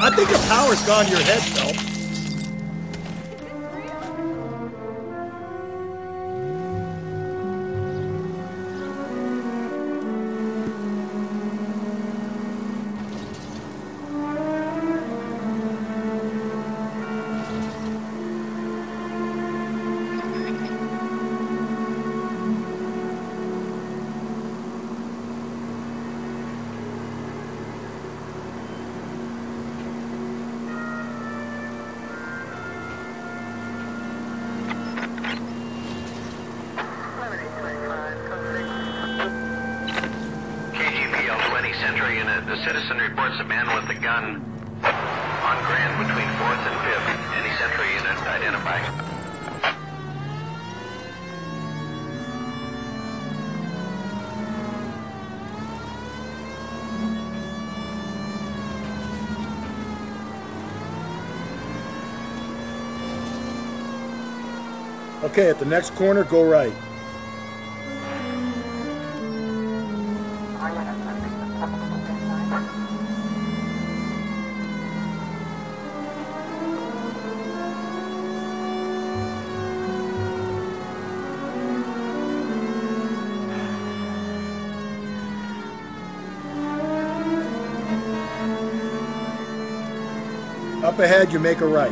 I think the power's gone to your head, Phelps. The citizen reports a man with a gun on Grand between 4th and 5th. Any Central unit identify. Okay, at the next corner, go right. Up ahead, you make a right.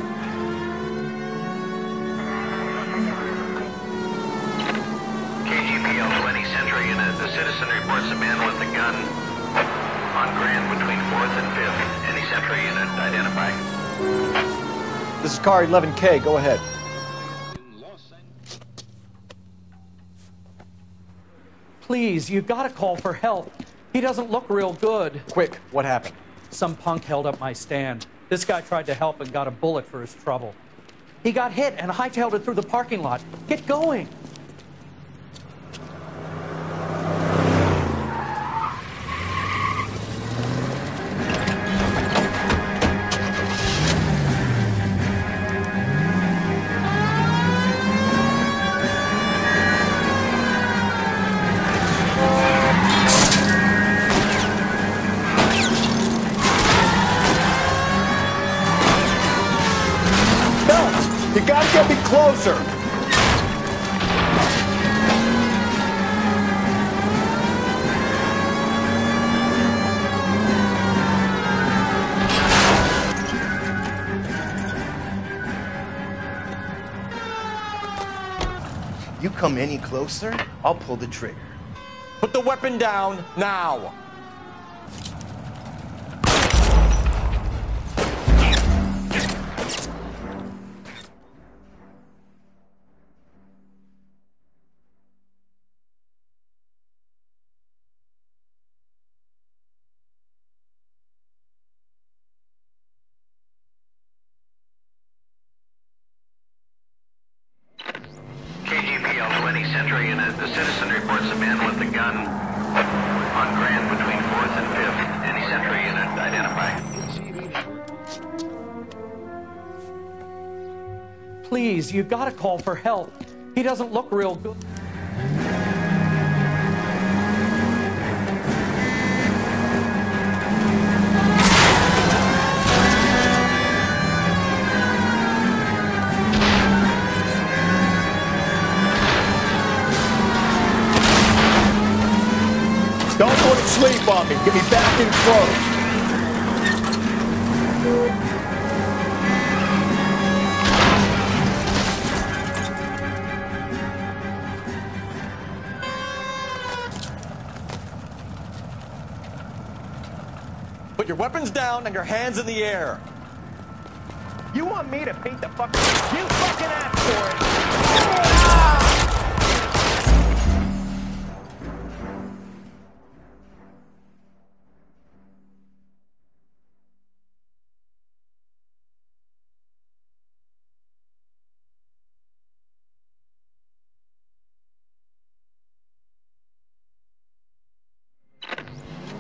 KGPL 20 Central unit. The citizen reports a man with a gun on Grand between 4th and 5th. Any Central unit identify. This is car 11K. Go ahead. Please, you gotta call for help. He doesn't look real good. Quick, what happened? Some punk held up my stand. This guy tried to help and got a bullet for his trouble. He got hit and hightailed it through the parking lot. Get going. You gotta get me closer! You come any closer, I'll pull the trigger. Put the weapon down, now! KGPL 20 Central unit. The citizen reports a man with a gun on Grand between 4th and 5th. Any Central unit identify. Please, you gotta call for help. He doesn't look real good. Don't go to sleep on me. Get me back in close. Put your weapons down and your hands in the air. You want me to paint the fucking... You fucking asked for it!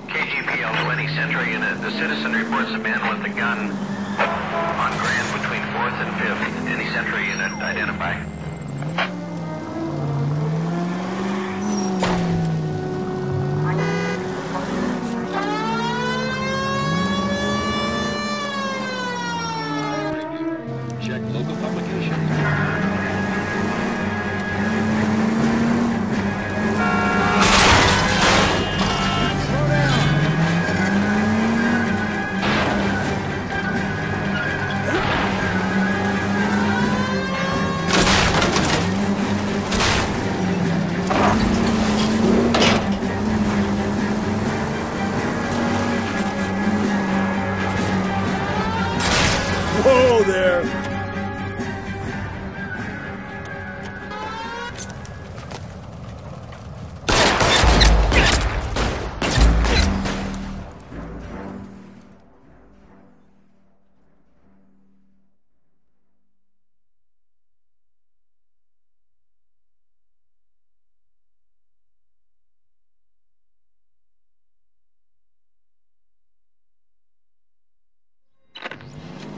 KGPL 20 Central unit. The citizen reports a man with a gun on Grand between 4th and 5th. Any Central unit identify. there.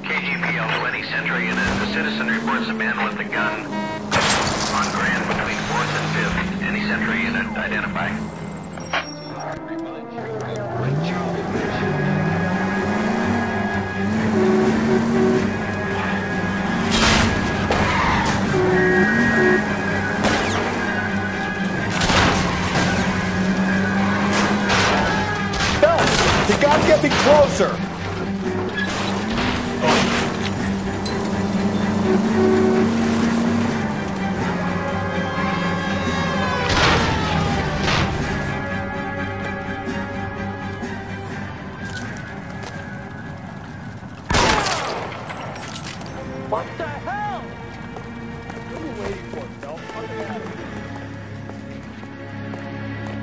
KGPL 20 Century Unit. The citizen reports a man with a gun on Grand between 4th and 5th. Any Century Unit identify. Phelps, you gotta get me closer. What the hell? What are you waiting for, Phelps? Fucking at it.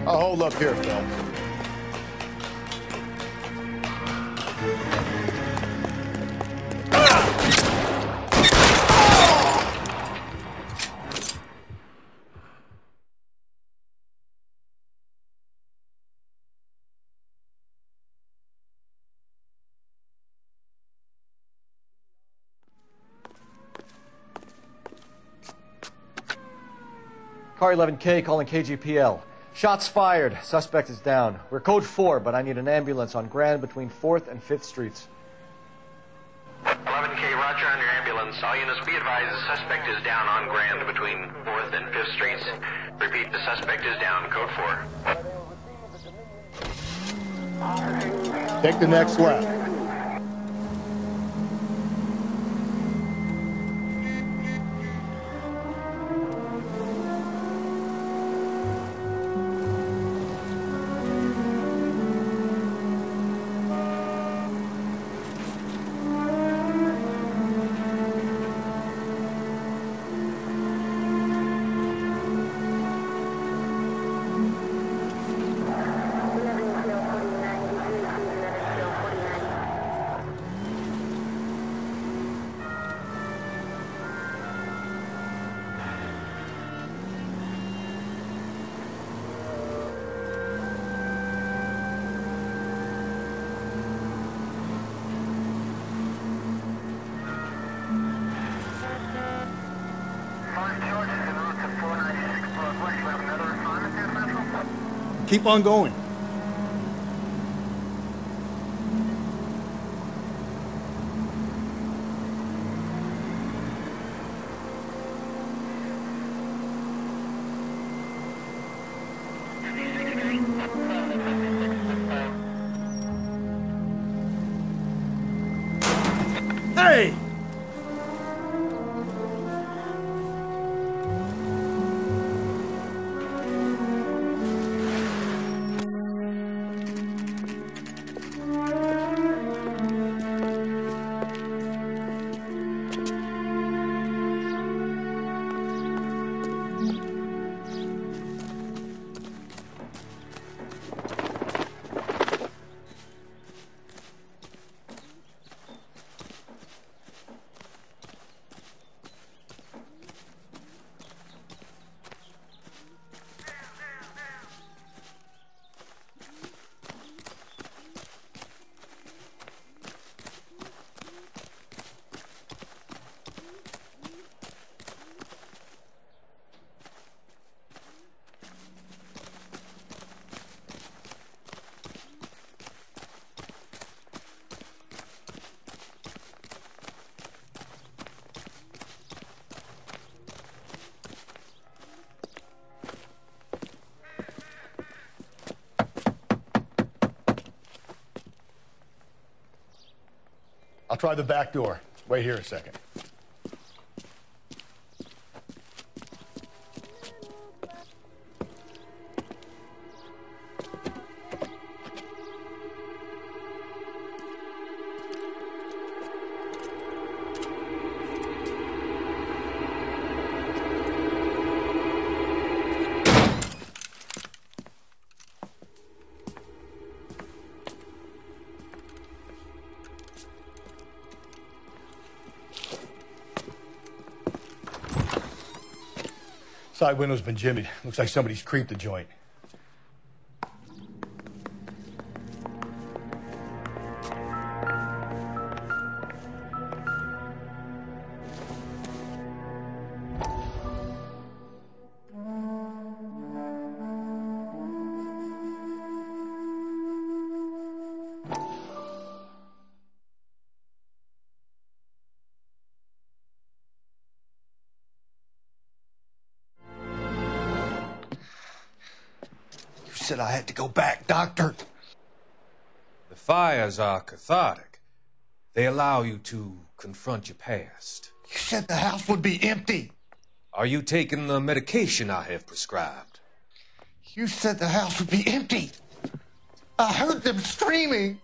I'll hold up here, Phelps. Car 11K calling KGPL. Shots fired. Suspect is down. We're code 4, but I need an ambulance on Grand between 4th and 5th Streets. 11K, roger on your ambulance. All units be advised the suspect is down on Grand between 4th and 5th Streets. Repeat, the suspect is down. Code 4. Take the next left. Keep on going. Hey! I'll try the back door. Wait here a second. Side window's been jimmied. Looks like somebody's creeped the joint. You said I had to go back, Doctor. The fires are cathartic. They allow you to confront your past. You said the house would be empty. Are you taking the medication I have prescribed? You said the house would be empty. I heard them screaming.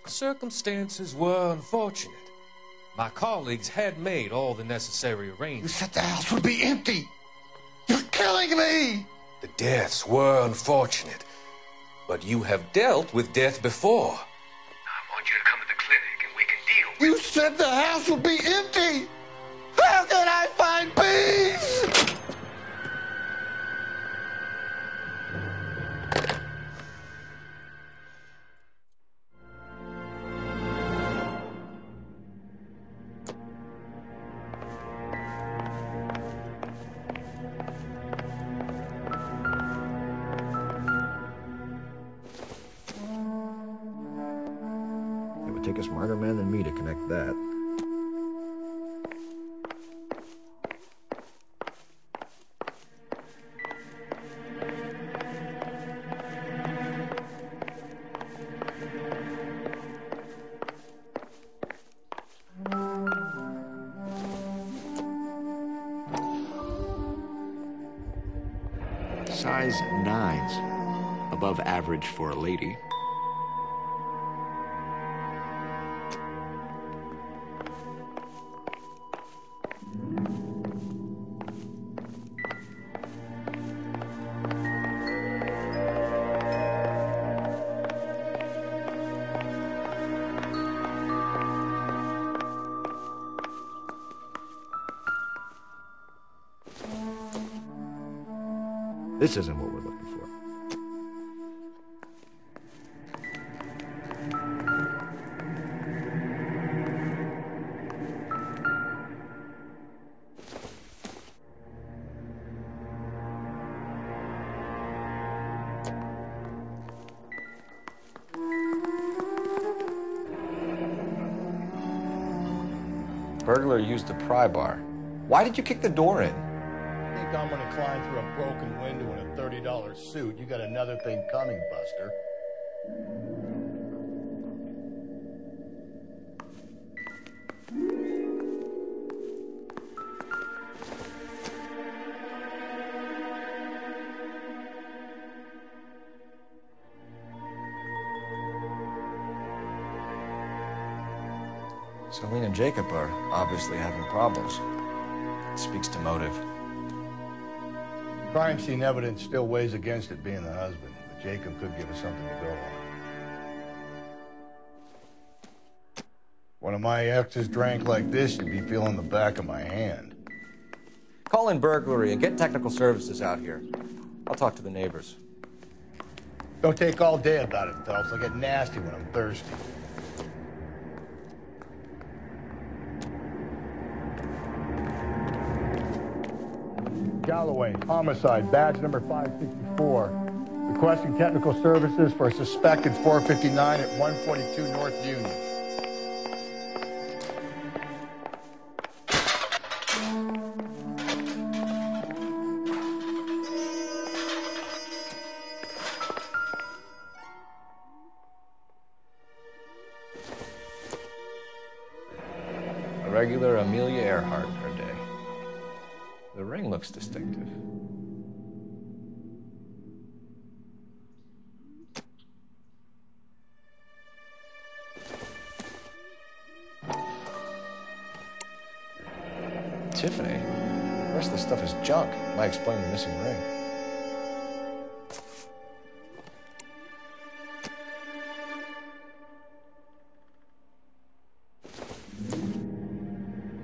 Circumstances were unfortunate. My colleagues had made all the necessary You arrangements. said the house would be empty. You're killing me. The deaths were unfortunate, but you have dealt with death before. I want you to come to the clinic and we can deal with You said the house would be empty. How can I find peace? It would take a smarter man than me to connect that. Size 9s, above average for a lady. This isn't what we're looking for. Burglar used the pry bar. Why did you kick the door in? Think I'm gonna climb through a broken window in a $30 suit? You got another thing coming, Buster. Celine and Jacob are obviously having problems. Speaks to motive. Crime scene evidence still weighs against it being the husband, but Jacob could give us something to go on. One of my exes drank like this, you'd be feeling the back of my hand. Call in burglary and get technical services out here. I'll talk to the neighbors. Don't take all day about it, Phelps. I get nasty when I'm thirsty. Galloway, homicide, badge number 564. Requesting technical services for a suspected 459 at 142 North Union. A regular Amelia Earhart per day. The ring looks distinctive. Tiffany? The rest of the stuff is junk. Might explain the missing ring.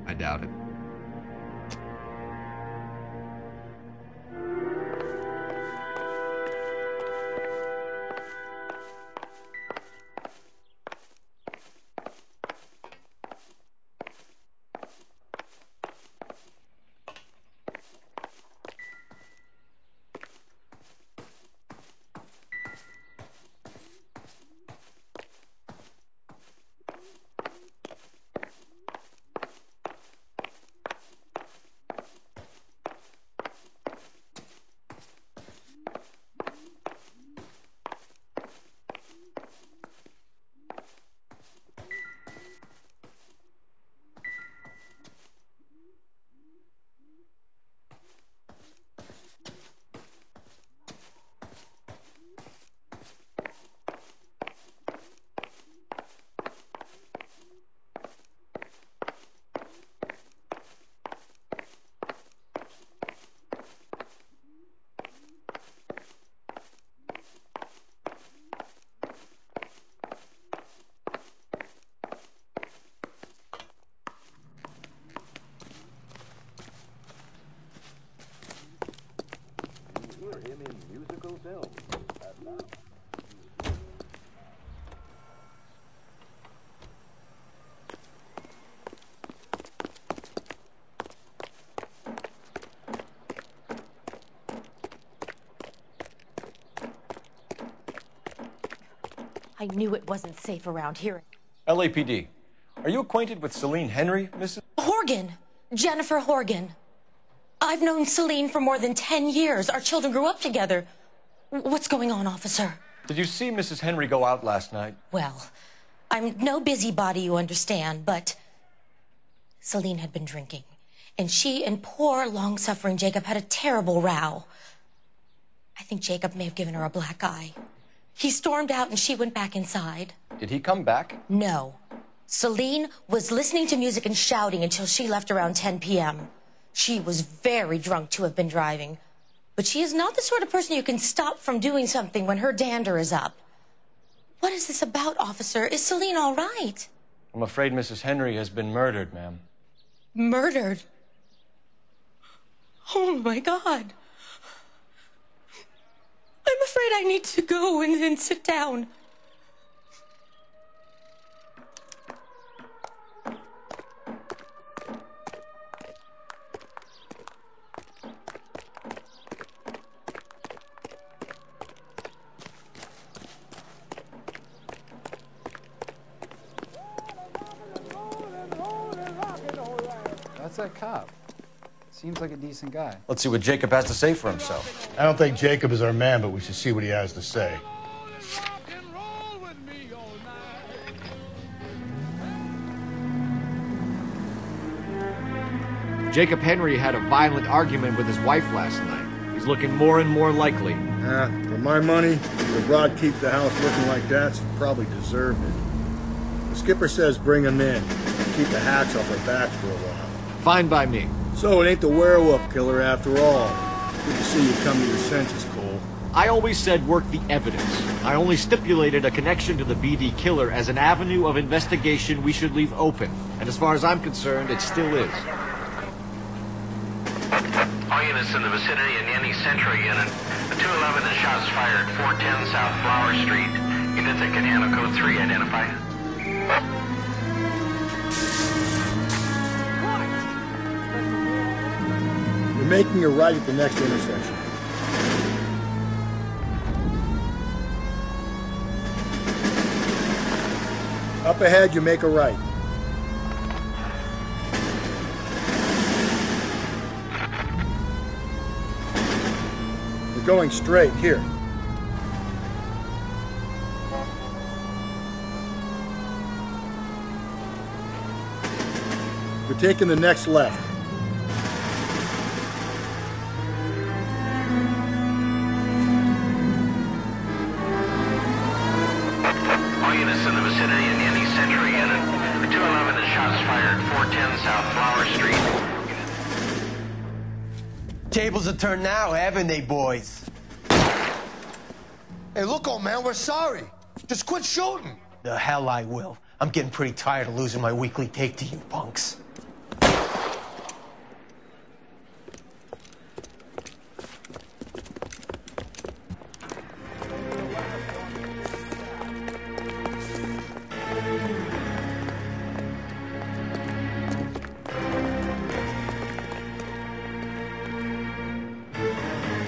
I doubt it. I knew it wasn't safe around here. LAPD. Are you acquainted with Celine Henry, Mrs.? Horgan. Jennifer Horgan. I've known Celine for more than 10 years. Our children grew up together. What's going on, officer? Did you see Mrs. Henry go out last night? Well, I'm no busybody, you understand, but Celine had been drinking. And she and poor, long-suffering Jacob had a terrible row. I think Jacob may have given her a black eye. He stormed out and she went back inside. Did he come back? No. Celine was listening to music and shouting until she left around 10 p.m. She was very drunk to have been driving. But she is not the sort of person you can stop from doing something when her dander is up. What is this about, officer? Is Celine all right? I'm afraid Mrs. Henry has been murdered, ma'am. Murdered? Oh, my God. I'm afraid I need to go and sit down. That's that cop. Seems like a decent guy. Let's see what Jacob has to say for himself. I don't think Jacob is our man, but we should see what he has to say. Jacob Henry had a violent argument with his wife last night. He's looking more and more likely. For my money, if the broad keeps the house looking like that, she probably deserved it. The skipper says bring him in. Keep the hacks off our backs for a while. Fine by me. So it ain't the werewolf killer after all. Good to see you come to your senses, Cole. I always said work the evidence. I only stipulated a connection to the BD killer as an avenue of investigation we should leave open. And as far as I'm concerned, it still is. All units in the vicinity in any Century unit. The 211 and shots fired, 410 South Flower Street. Units that can handle code 3 identified. You're making a right at the next intersection. Up ahead, you make a right. You're going straight here. You're taking the next left. All units in the vicinity in any Century unit. The 211 and shots fired, 410 South Flower Street. Tables are turned now, haven't they, boys? Hey, look, old man, we're sorry. Just quit shooting. The hell I will. I'm getting pretty tired of losing my weekly take to you punks.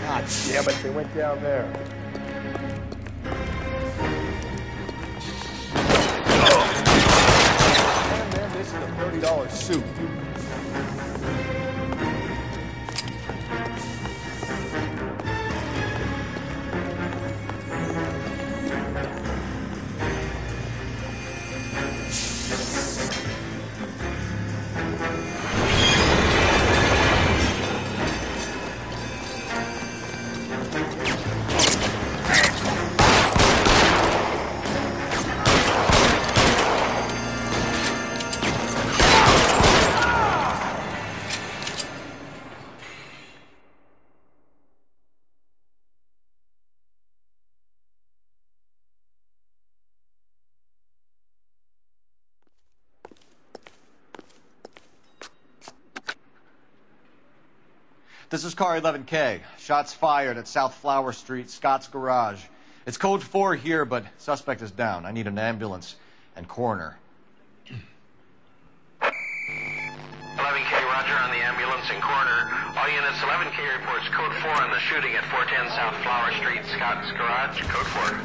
God damn it, they went down there. Man, this is a $30 suit. This is car 11K. Shots fired at South Flower Street, Scott's Garage. It's code 4 here, but suspect is down. I need an ambulance and coroner. 11K, roger on the ambulance and coroner. All units, 11K reports code 4 on the shooting at 410 South Flower Street, Scott's Garage, code 4.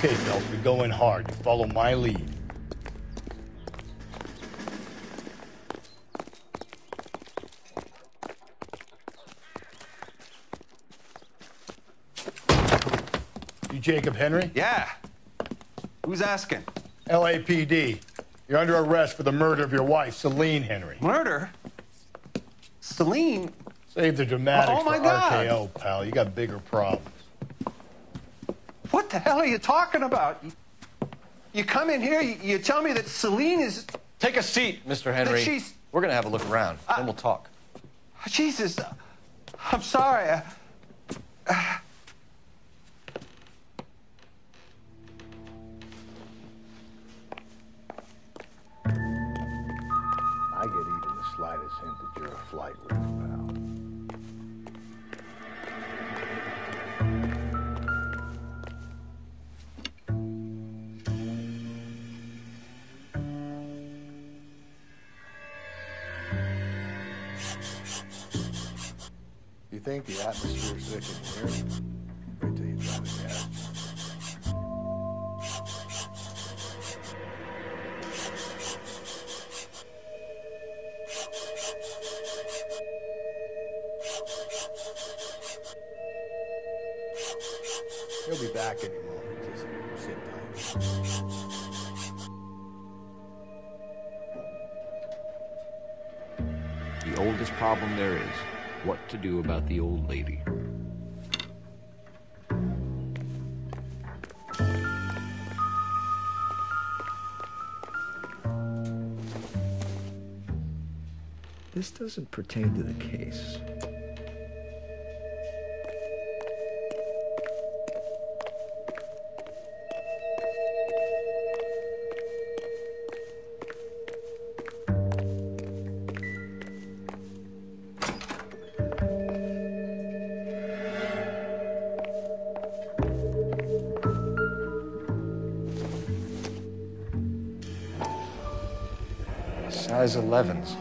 Okay, Phelps, we go in hard. You follow my lead. You Jacob Henry? Yeah. Who's asking? LAPD. You're under arrest for the murder of your wife, Celine Henry. Murder? Celine? Save the dramatics Oh, my for God. RKO, pal. You got bigger problems. What the hell are you talking about? You come in here, you tell me that Celine is... Take a seat, Mr. Henry. she's- We're gonna have a look around, then we'll talk. Jesus, I'm sorry. I get even the slightest hint that you're a flight risk, pal. You think the atmosphere's thick in here? Wait till you try the gas. He'll be back any moment. Just sit tight. The oldest problem there is what to do about the old lady. This doesn't pertain to the case. Size 11s.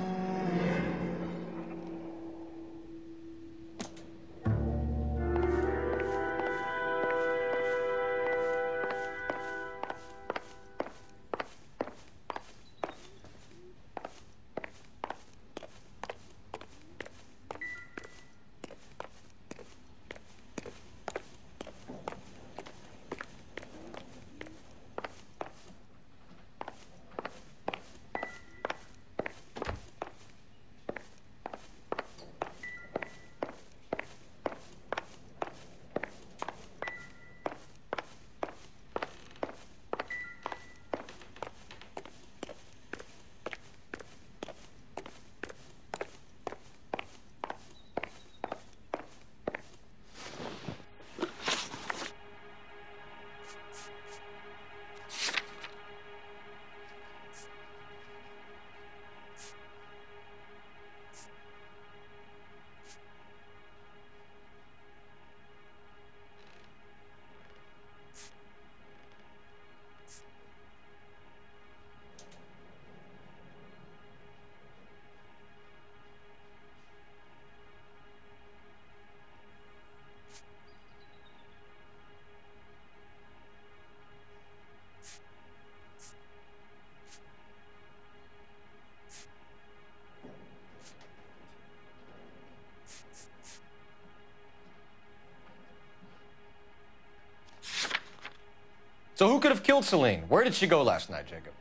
So who could have killed Celine? Where did she go last night, Jacob?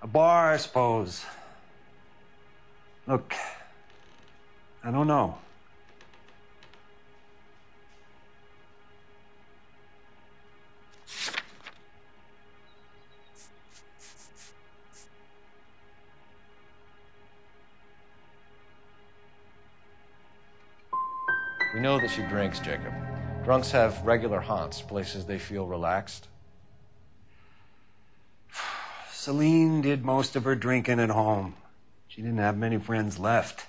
A bar, I suppose. Look, I don't know. We know that she drinks, Jacob. Drunks have regular haunts, places they feel relaxed. Celine did most of her drinking at home. She didn't have many friends left.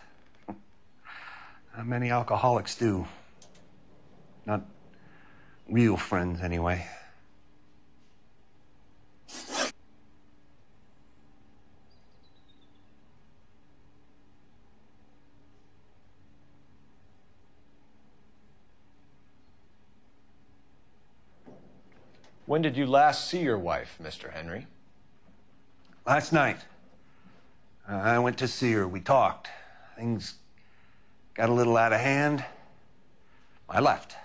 Not many alcoholics do. Not real friends, anyway. When did you last see your wife, Mr. Henry? Last night. I went to see her. We talked. Things got a little out of hand. I left.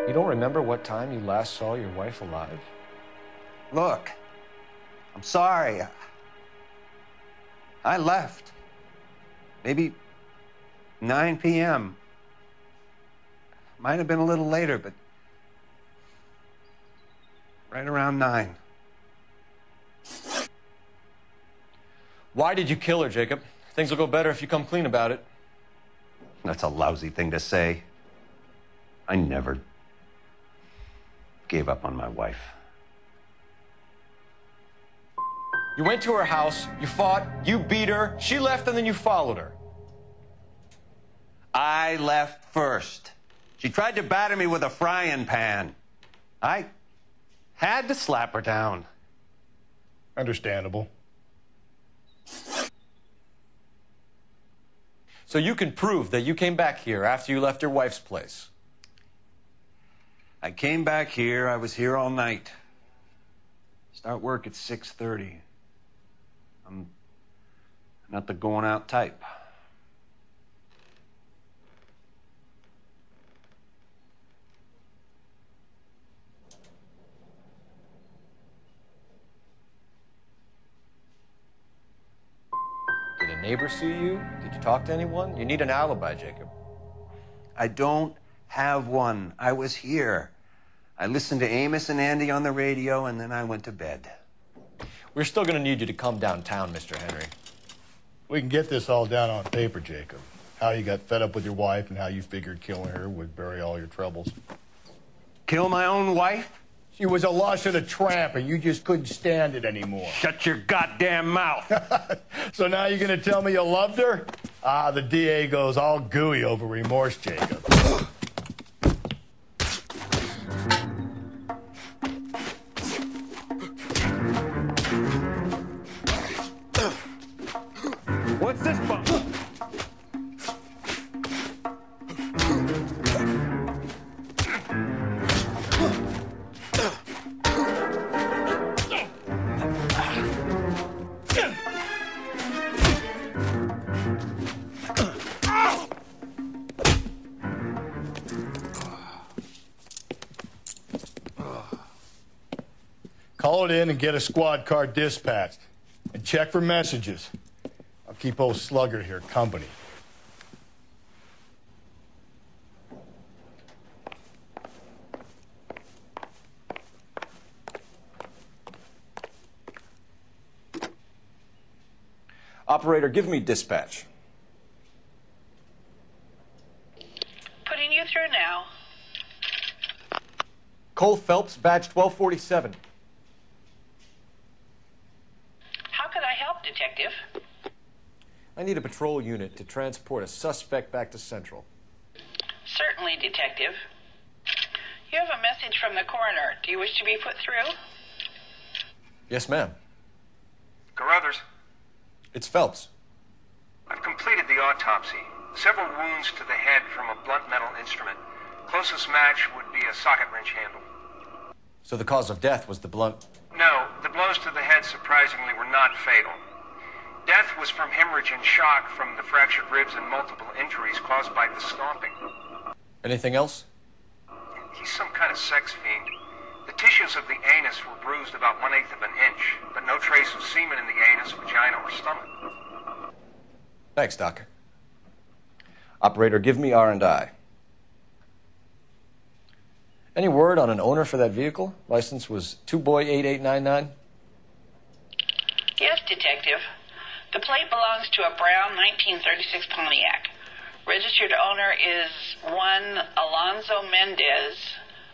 You don't remember what time you last saw your wife alive? Look, I'm sorry. I left. Maybe 9 p.m. Might have been a little later, but right around 9. Why did you kill her, Jacob? Things will go better if you come clean about it. That's a lousy thing to say. I never gave up on my wife. You went to her house, you fought, you beat her, she left, and then you followed her. I left first. She tried to batter me with a frying pan. I had to slap her down. Understandable. So you can prove that you came back here after you left your wife's place. I came back here. I was here all night. Start work at 6:30. I'm not the going out type. Did a neighbor see you? Did you talk to anyone? You need an alibi, Jacob. I don't have one. I was here. I listened to Amos and Andy on the radio, and then I went to bed. We're still going to need you to come downtown, Mr. Henry. We can get this all down on paper, Jacob. How you got fed up with your wife and how you figured killing her would bury all your troubles. Kill my own wife? She was a lush and a tramp, and you just couldn't stand it anymore. Shut your goddamn mouth. So now you're going to tell me you loved her? Ah, the DA goes all gooey over remorse, Jacob. What's this bump? Call it in and get a squad car dispatched. And check for messages. I'll keep old Slugger here company. Operator, give me dispatch. Putting you through now. Cole Phelps, badge 1247. How could I help, Detective? I need a patrol unit to transport a suspect back to Central. Certainly, Detective. You have a message from the coroner. Do you wish to be put through? Yes, ma'am. Carruthers, It's Phelps. I've completed the autopsy. Several wounds to the head from a blunt metal instrument. Closest match would be a socket wrench handle. So the cause of death was the blunt... No, the blows to the head surprisingly were not fatal. Death was from hemorrhage and shock from the fractured ribs and multiple injuries caused by the stomping. Anything else? He's some kind of sex fiend. The tissues of the anus were bruised about 1/8 of an inch, but no trace of semen in the anus, vagina, or stomach. Thanks, Doc. Operator, give me R&I. Any word on an owner for that vehicle? License was 2boy8899. Yes, Detective. The plate belongs to a brown 1936 Pontiac. Registered owner is one Alonzo Mendez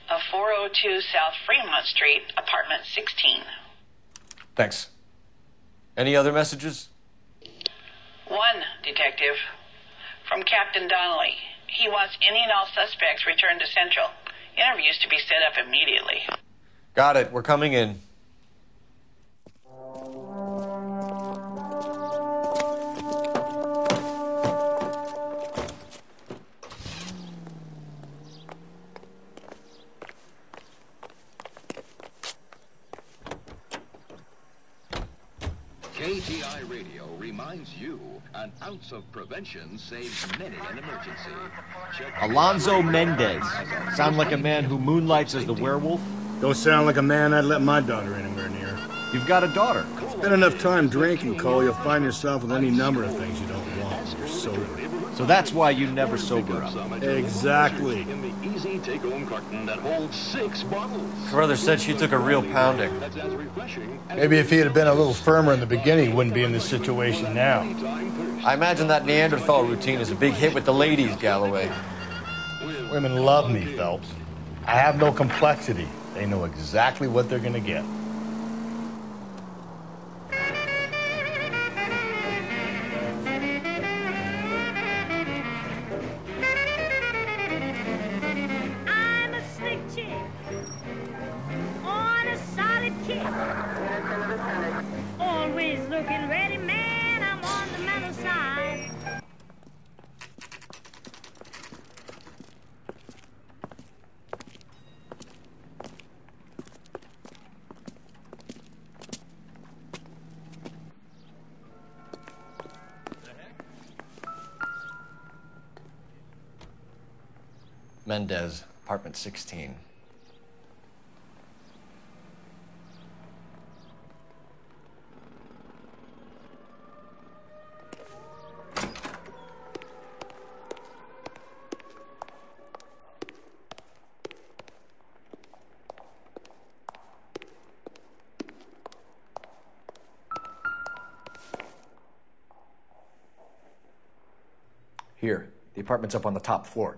of 402 South Fremont Street, apartment 16. Thanks. Any other messages? One, Detective. From Captain Donnelly. He wants any and all suspects returned to Central. Interviews to be set up immediately. Got it. We're coming in. KTI Radio reminds you, an ounce of prevention saves many an emergency. Alonzo Mendez. Sound like a man who moonlights as the werewolf? Don't sound like a man I'd let my daughter anywhere near. You've got a daughter. Spend enough time drinking, Cole, you'll find yourself with any number of things you don't want. You're sober. So that's why you never sober up. Exactly. In the easy take-home carton that holds 6 bottles. Brother said she took a real pounding. Maybe if he had been a little firmer in the beginning, he wouldn't be in this situation now. I imagine that Neanderthal routine is a big hit with the ladies, Galloway. Women love me, Phelps. I have no complexity. They know exactly what they're gonna get. I'm a slick chick on a solid kick. Always looking ready, man. I'm on the mellow side. Mendez, apartment 16. Here, the apartment's up on the top floor.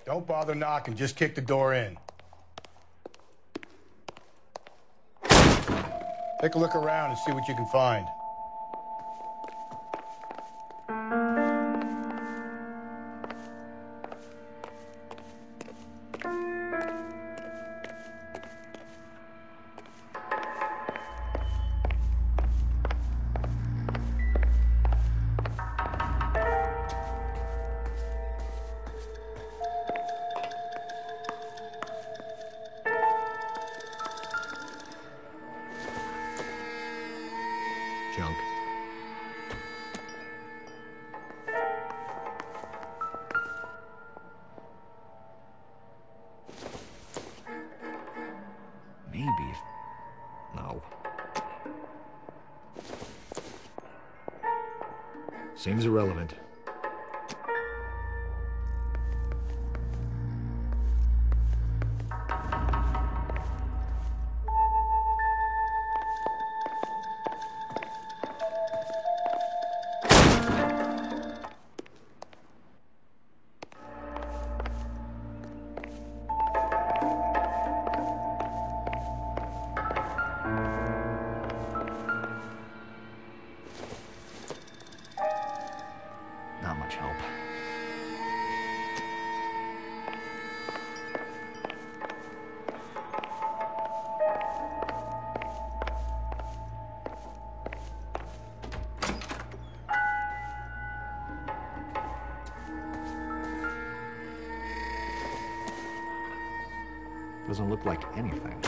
Don't bother knocking, just kick the door in. Take a look around and see what you can find. Junk. Maybe. No. Seems irrelevant. Not much help. Doesn't look like anything.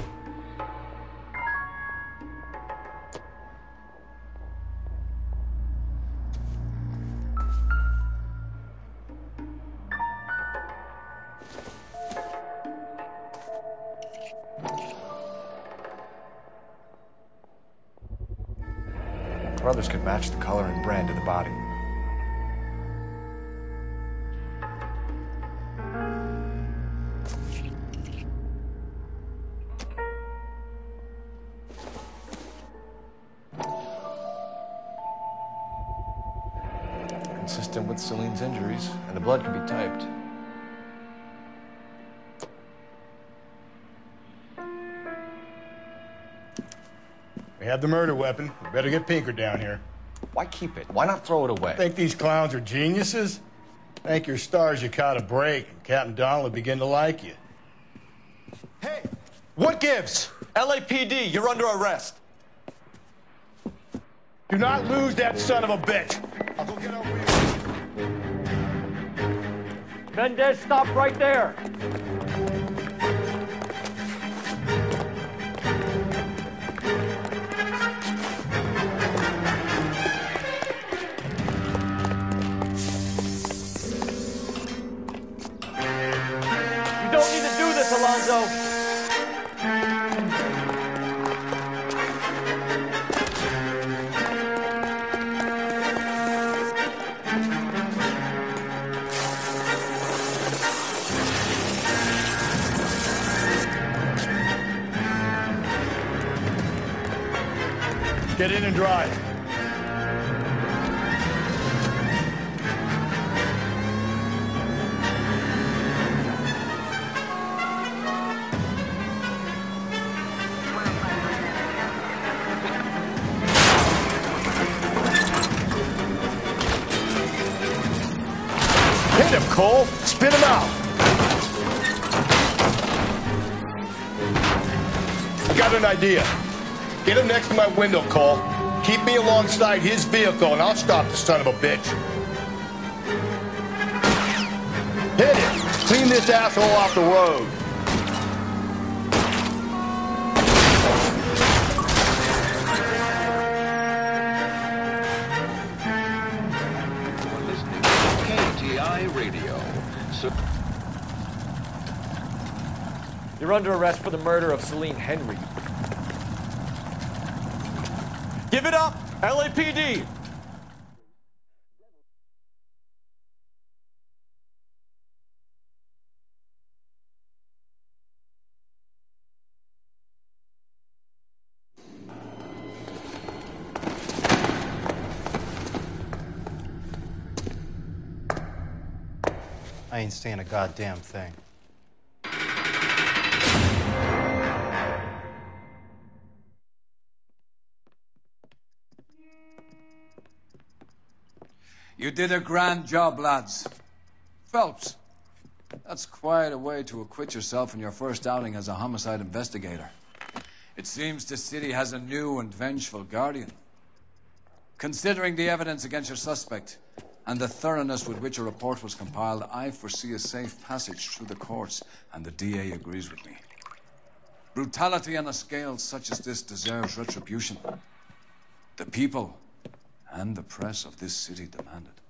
brothers could match the color and brand of the body. Consistent with Celine's injuries, and the blood can be typed. We have the murder weapon. We better get Pinker down here. Why keep it? Why not throw it away? Think these clowns are geniuses? Thank your stars you caught a break, and Captain Donald will begin to like you. Hey, what gives? LAPD, you're under arrest. Do not lose that son of a bitch. I'll go get over here. Mendez, stop right there. You don't need to do this, Alonzo. Get in and drive. Hit him, Cole. Spit him out. I got an idea. Get him next to my window, Cole. Keep me alongside his vehicle, and I'll stop the son of a bitch. Hit it. Clean this asshole off the road. You're listening to KTI Radio. You're under arrest for the murder of Celine Henry. Give it up, LAPD! I ain't saying a goddamn thing. You did a grand job, lads. Phelps, that's quite a way to acquit yourself in your first outing as a homicide investigator. It seems the city has a new and vengeful guardian. Considering the evidence against your suspect and the thoroughness with which a report was compiled, I foresee a safe passage through the courts, and the DA agrees with me. Brutality on a scale such as this deserves retribution. The people and the press of this city demand it.